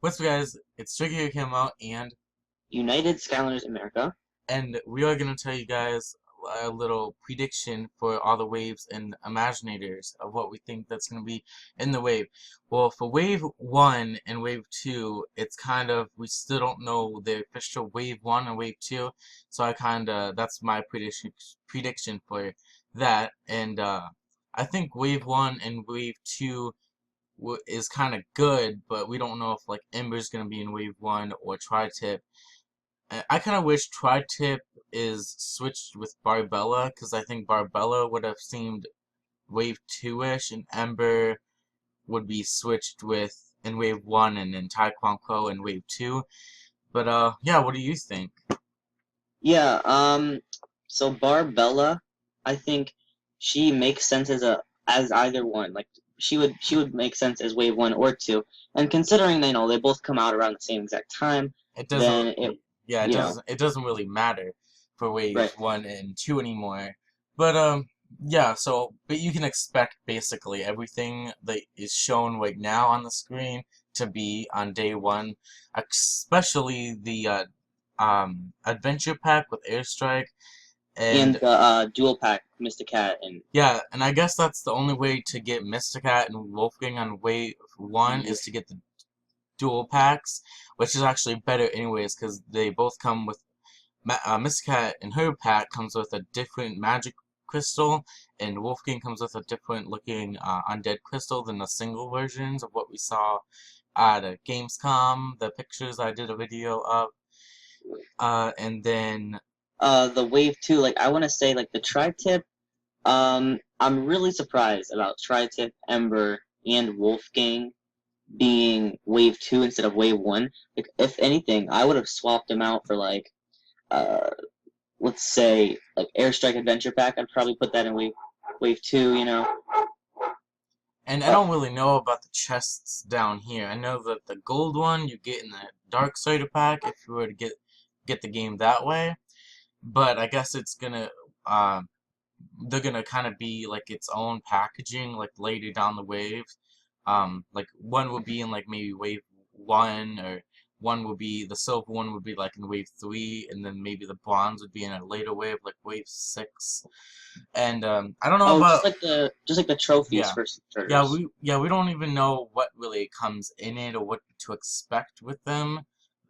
What's up, guys? It's StrikerHero Camo, United Skylanders America. and we are gonna tell you guys a little prediction for all the waves and Imaginators of what we think that's gonna be in the wave. Well, for Wave 1 and Wave 2, it's kind of we don't know the official Wave 1 and Wave 2, so that's my prediction for that, and I think Wave 1 and Wave 2 is kind of good, but we don't know if like Ember's gonna be in Wave 1 or Tri-Tip. I kind of wish Tri-Tip is switched with Barbella, because I think Barbella would have seemed Wave 2-ish, and Ember would be switched with in Wave 1 and then Taekwondo in Wave 2. But yeah, what do you think? Yeah, so Barbella, I think she makes sense as either one. Like she would make sense as wave one or two. And considering they both come out around the same exact time, It doesn't, then it yeah, you know, it doesn't really matter for Wave right. 1 and 2 anymore. But yeah, but you can expect basically everything that is shown right now on the screen to be on day 1, especially the adventure pack with Airstrike. And And the dual pack Mysticat and yeah, and I guess that's the only way to get Mysticat and Wolfgang on Wave 1 is to get the dual packs, which is actually better anyways, because they both come with Mysticat in her pack comes with a different magic crystal, and Wolfgang comes with a different looking undead crystal than the single versions of what we saw at Gamescom, the pictures I did a video of. And then the wave two. Like I want to say, like the tri-tip. I'm really surprised about tri-tip, Ember, and Wolfgang being wave two instead of wave one. Like, if anything, I would have swapped them out for like, uh, let's say like Airstrike Adventure Pack. I'd probably put that in wave two. and I Uh, don't really know about the chests down here. I know that the gold one you get in the Dark Sider pack if you were to get the game that way. But I guess uh, they're gonna kind of be like its own packaging, like later down the wave. Like one would be in like maybe wave 1, or one would be the silver one would be like in wave 3, and then maybe the bronze would be in a later wave, like wave 6. And I don't know oh, about just like the trophies yeah. for starters. We don't even know what really comes in it or what to expect with them.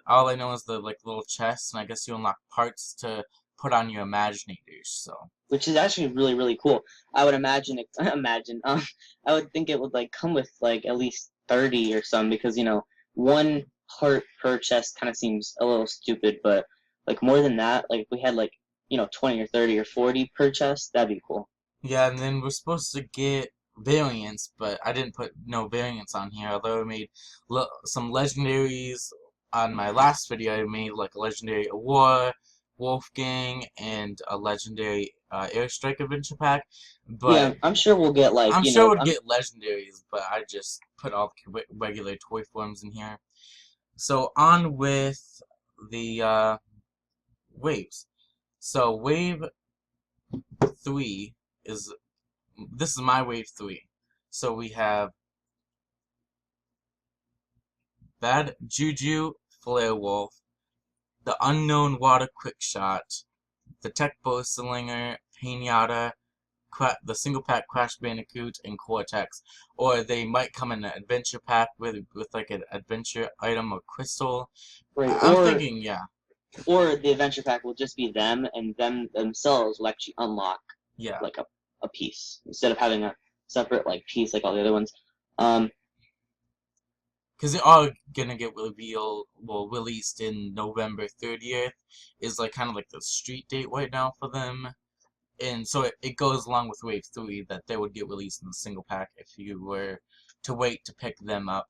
All I know is the like little chests, and I guess you unlock parts to put on your Imaginators. So Which is actually really really cool. I would imagine it. Imagine. I would think it would like come with like at least 30 or some because one heart per chest kind of seems a little stupid, but like more than that, like if we had like 20 or 30 or 40 per chest, that'd be cool. yeah, and then we're supposed to get variants, but I didn't put no variants on here. Although I made some legendaries on my last video. I made like a legendary Aurora, Wolfgang, and a legendary Airstrike Adventure Pack. Yeah, But I'm sure we'll get like I'm sure we'd get legendaries, but I just put all the regular toy forms in here. So on with the waves. So wave 3 is this is my wave 3. So we have Bad Juju Flare Wolf, the Unknown Water Quickshot, the Tech Bow Slinger, Pinata, the single pack Crash Bandicoot, and Cortex. Or they might come in an adventure pack with like an adventure item or crystal. right, I'm thinking, yeah, or the adventure pack will just be them, and them themselves will actually unlock yeah. like a piece instead of having a separate like piece like all the other ones. Um, Because they're all gonna get released in November 30th. Is like kind of like the street date right now for them. And so it goes along with Wave 3 that they would get released in the single pack if you were to wait to pick them up.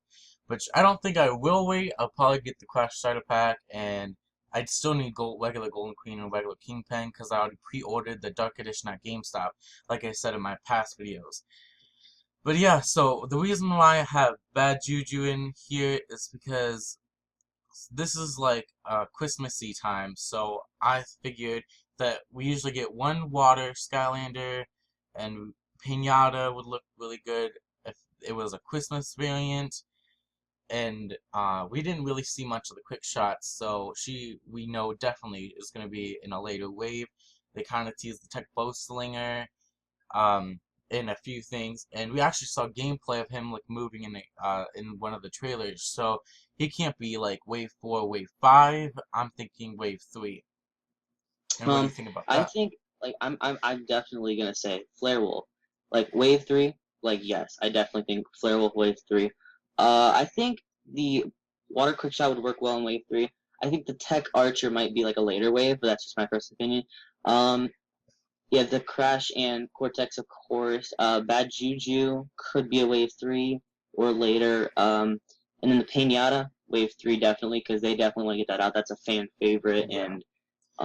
But I don't think I will wait. I'll probably get the Crash Starter Pack, and I'd still need regular Golden Queen and regular Kingpin because I already pre-ordered the Dark Edition at GameStop, like I said in my past videos. But yeah, so the reason why I have Bad Juju in here is because this is like Christmassy time, so I figured that we usually get one water Skylander, and Pinata would look really good if it was a Christmas variant. and we didn't really see much of the quick shots, so we know definitely is going to be in a later wave. They kind of teased the tech bow slinger, um, in a few things, and we actually saw gameplay of him like moving in one of the trailers. So he can't be like wave 4, wave 5. I'm thinking wave 3. And what do you think about I that? think like I'm definitely gonna say Flare Wolf. Like wave three, like yes, I definitely think Flare Wolf wave three. I think the water quick shot would work well in wave three. I think the tech archer might be like a later wave, but that's just my personal opinion. Um, yeah, the crash and cortex, of course. Bad juju could be a wave three or later. And then the pinata wave three definitely because they definitely want to get that out. That's a fan favorite Yeah. and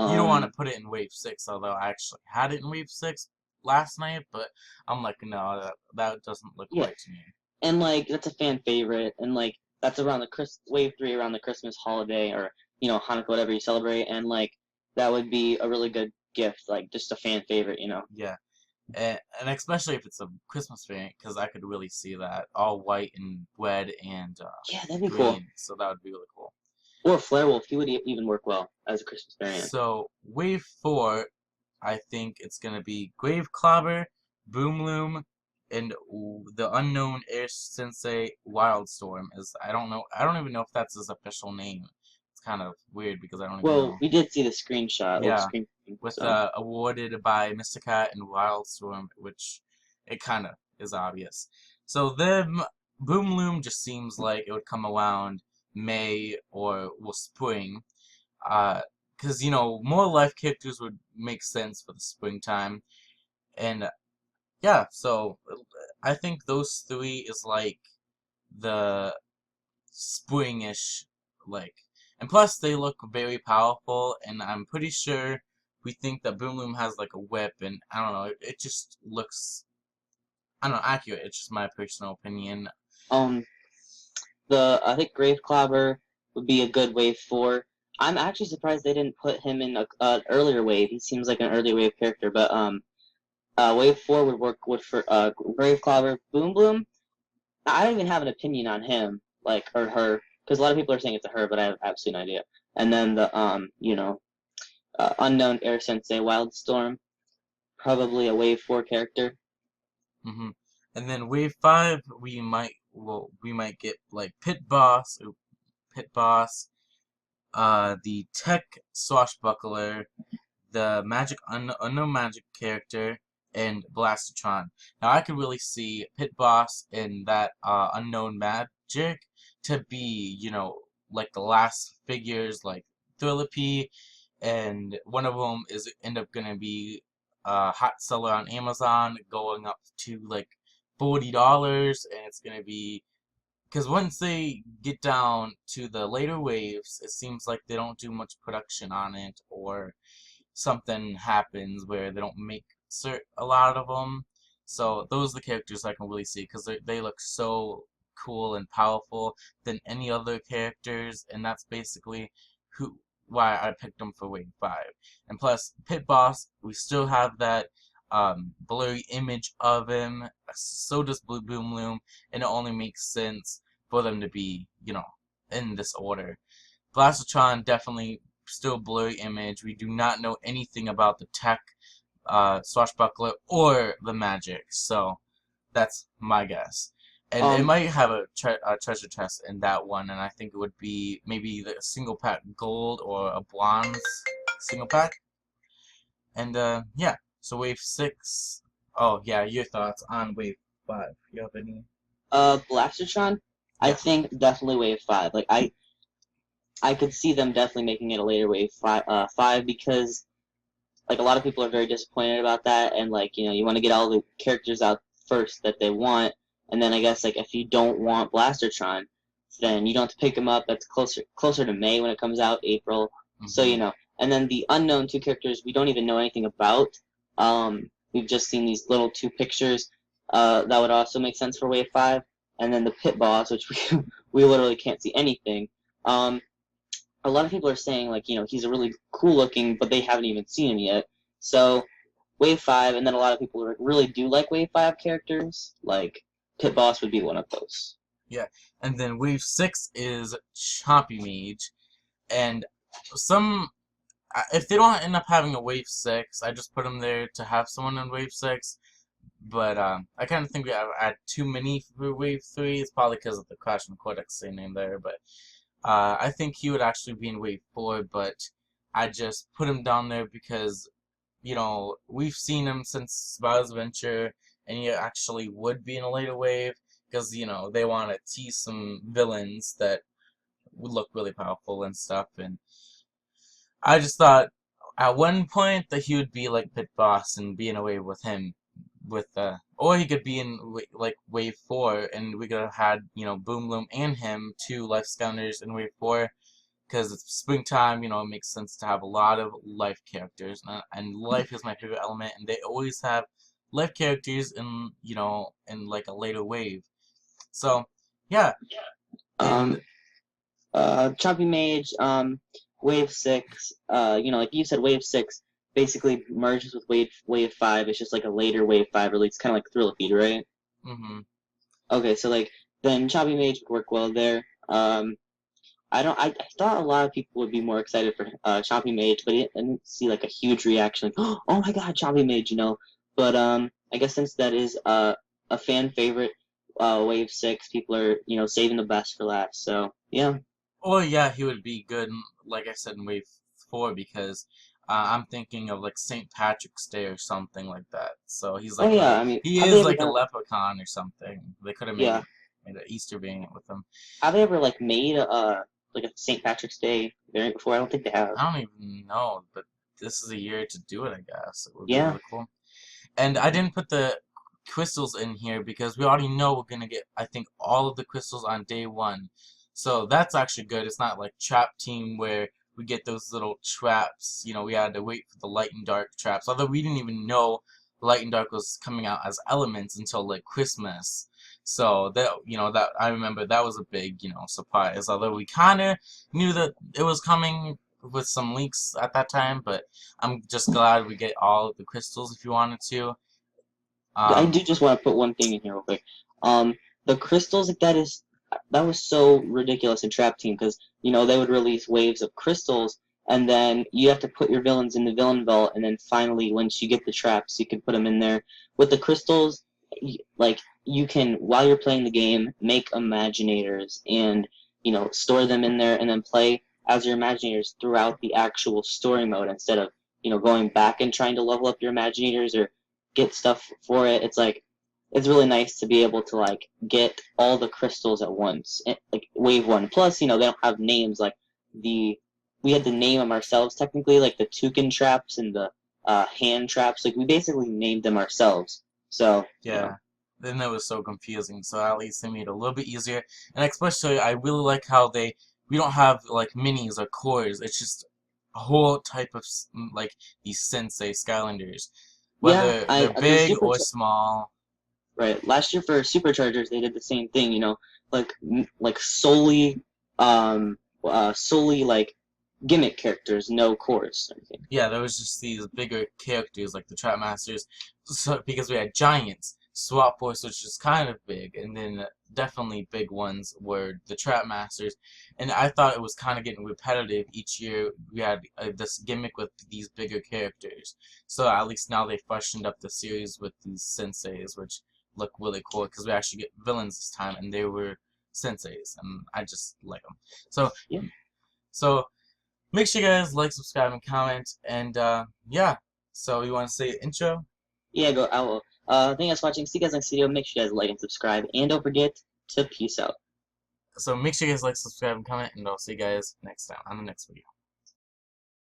You don't want um to put it in wave 6, although I actually had it in wave 6 last night, but I'm like, no, that doesn't look yeah. right to me. And like that's a fan favorite, and like that's around the wave three around the Christmas holiday or Hanukkah, whatever you celebrate, and like that would be a really good gift, like just a fan favorite, you know. Yeah. And especially if it's a Christmas variant, because I could really see that all white and red and Yeah, that'd be cool. green, so that would be really cool. Or Flare Wolf, he would even work well as a Christmas variant. So wave 4, I think it's gonna be Grave Clobber, Boomloom, and the unknown Air Sensei Wildstorm. Is I don't know. I don't even know if that's his official name. It's kind of weird because I don't even Well, know. we did see the screenshot, little Yeah, screen, with so awarded by Mysticat and Wildstorm, which it kind of is obvious. So then Boomloom just seems like it would come around May or well spring, because more life characters would make sense for the springtime, and yeah, so I think those three is like the springish, like, and plus they look very powerful, and I'm pretty sure we think that Boomloom has like a whip, and I don't know, it just looks, I don't know, accurate. It's just my personal opinion. um I think Grave Clobber would be a good wave four. I'm actually surprised they didn't put him in an earlier wave. He seems like an early wave character, but wave four would work with for Grave Clobber. Boom Bloom, I don't even have an opinion on him, like or her, because a lot of people are saying it's a her, but I have absolutely no idea. And then the unknown Air Sensei Wildstorm, probably a wave four character. hmm And then wave 5, we might get like Pit Boss, the Tech Swashbuckler, the unknown magic character, and Blastatron. Now I could really see Pit Boss and that unknown magic to be, like the last figures like Thrillipy, and one of them is end up gonna be a hot seller on Amazon, going up to like $40, and it's gonna be because once they get down to the later waves, it seems like they don't do much production on it, or something happens where they don't make a lot of them. So those are the characters I can really see because they look so cool and powerful than any other characters, and that's basically who why I picked them for Wave 5. And plus, Pit Boss, we still have that blurry image of him. So does Blue Boom Loom, and it only makes sense for them to be, in this order. Blastatron definitely still blurry image. We do not know anything about the tech, swashbuckler, or the magic. So that's my guess. And it Um, might have a treasure chest in that one, and I think it would be maybe the single pack gold or a bronze single pack. And yeah, so wave 6. Oh yeah, your thoughts on wave 5? You have any? Blastertron, I Yeah. think definitely wave five. Like I could see them definitely making it a later wave five because like a lot of people are very disappointed about that, and like you want to get all the characters out first that they want, and then I guess like if you don't want Blastertron, then you don't have to pick them up. That's closer to May when it comes out, April. So hmm and then the unknown two characters we don't even know anything about. We've just seen these little two pictures. That would also make sense for Wave Five, and then the Pit Boss, which we literally can't see anything. Um, a lot of people are saying like he's a really cool looking, but they haven't even seen him yet. So Wave Five, and then a lot of people really do like Wave Five characters. Like Pit Boss would be one of those. Yeah, and then wave 6 is Choppy Mage, and some if they don't end up having a wave 6, I just put them there to have someone in wave 6. But I kind of think we have had too many for wave 3. It's probably because of the Crash and Codex name there, but I think he would actually be in wave 4. But I just put him down there because we've seen him since Bowser's Adventure, and he actually would be in a later wave because they want to tease some villains that would look really powerful and stuff. And I just thought at one point that he would be like Pit Boss and be in a wave with him, or he could be in like wave 4, and we could have had Boom Bloom and him, two Life Scounders in wave 4. Because it's springtime, it makes sense to have a lot of life characters, and life is my favorite element, and they always have life characters in like a later wave. So, yeah, Um, and Choppy Mage, Wave 6, like you said, Wave 6 basically merges with Wave 5. It's just like a later Wave 5 release, kind of like Thrillipede, right? hmm Okay, so like then Choppy Mage would work well there. I thought a lot of people would be more excited for Choppy Mage, but I didn't see like a huge reaction, like, oh my god, Choppy Mage. But I guess since that is a fan favorite, Wave 6, people are saving the best for last. So yeah. oh yeah, he would be good, like I said, in wave 4 because I'm thinking of like St. Patrick's Day or something like that. So he's Oh like yeah, I mean, he have they is ever like a done? leprechaun or something. They could have Yeah, made an Easter variant with him. have they ever like made like a St. Patrick's Day variant before? I don't think they have. I don't even know, but this is a year to do it, I guess. It would be Yeah. really cool. And I didn't put the crystals in here because we already know we're gonna get, I think, all of the crystals on day 1. So that's actually good. It's not like Trap Team where we get those little traps. We had to wait for the Light and Dark traps. Although we didn't even know Light and Dark was coming out as elements until like Christmas. So that I remember that was a big surprise. Although we kind of knew that it was coming with some leaks at that time, but I'm just glad we get all of the crystals if you wanted to. I Um, do just want to put one thing in here real quick. Um, the crystals, like that was so ridiculous in Trap Team because they would release waves of crystals, and then you have to put your villains in the villain vault, and then finally, once you get the traps, you can put them in there. With the crystals, like you can, while you're playing the game, make Imaginators and store them in there, and then play as your Imaginators throughout the actual story mode instead of going back and trying to level up your Imaginators or get stuff for it. It's like it's really nice to be able to like get all the crystals at once, like wave 1. Plus, they don't have names like the we had to name them ourselves technically, like the toucan traps and the hand traps. Like we basically named them ourselves. So yeah. Then it was so confusing. So at least they made it a little bit easier. And especially, I really like how we don't have like minis or cores. It's just a whole type of like these Sensei Skylanders, yeah, whether I they're the big or small. right last year for Superchargers they did the same thing. Like like solely like gimmick characters, no cores or anything. Yeah, there was just these bigger characters like the Trap Masters, so, because we had giants, Swap Force, which is kind of big, and then definitely big ones were the Trap Masters, and I thought it was kind of getting repetitive each year. We had this gimmick with these bigger characters, so at least now they freshened up the series with these senseis, which look really cool because we actually get villains this time, and they were senseis, and I just like them. So, Yeah, so. Make sure you guys like, subscribe, and comment. And yeah, so you want to say intro? yeah. Go. I will. Thank you guys for watching. See you guys next video. Make sure you guys like and subscribe, and don't forget to peace out. So make sure you guys like, subscribe, and comment, and I'll see you guys next time on the next video.